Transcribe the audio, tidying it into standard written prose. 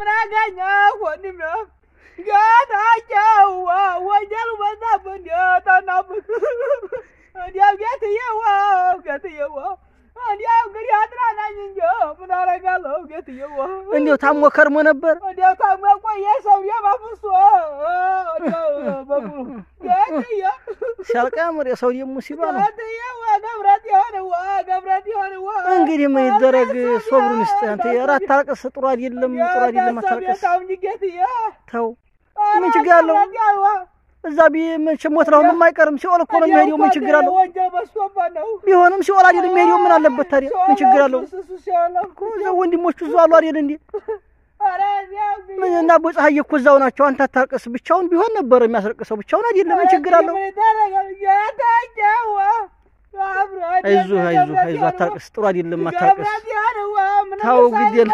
ምን አገኘ ወንድም ጋታቸው ወንጀሉ በዛብን ታናብክ እንዲያው ጌትዬው እንዲያው እንግዲህ አጥራናኝ እንጂ ምን አረጋለሁ ጌትዬው እንዴው ታሞ ከርሞ ነበር እንዲያው ታሞ ቆየ ሰው ያባፍሶ በጉሩ ጌትዬው ሲያልቃምር የሰው ሙሲባ ነው ጌትዬው ገብረት የሆነው እንግዲህ ምን ይደረግ ሶብሩን እስቲ አንተ አራት ታልቀስ ጥሩ አይደለም አታልቀስ ተው ምን ችግር አለው እዛ ሞት ነው የማይቀርም ሲኦል እኮ ነው የሚሄደው ምን ችግር አለው ቢሆንም ሲኦል አይደል የሚሄደው ምን አለበት ታዲያ ምን ችግር አለው እኮ እዛው ወንድሞቹ እዛው አሉ አይደል እንዴ ምን እና በፀሐይ እኮ እዛው ናቸው አንተ አታልቀስ ብቻውን ቢሆን ነበር የሚያስለቅሰው ብቻውን አይደለም ምን ችግር አለው አይዞህ አታልቀስ ጥሩ አይደለም አታልቀስ ተው ግድ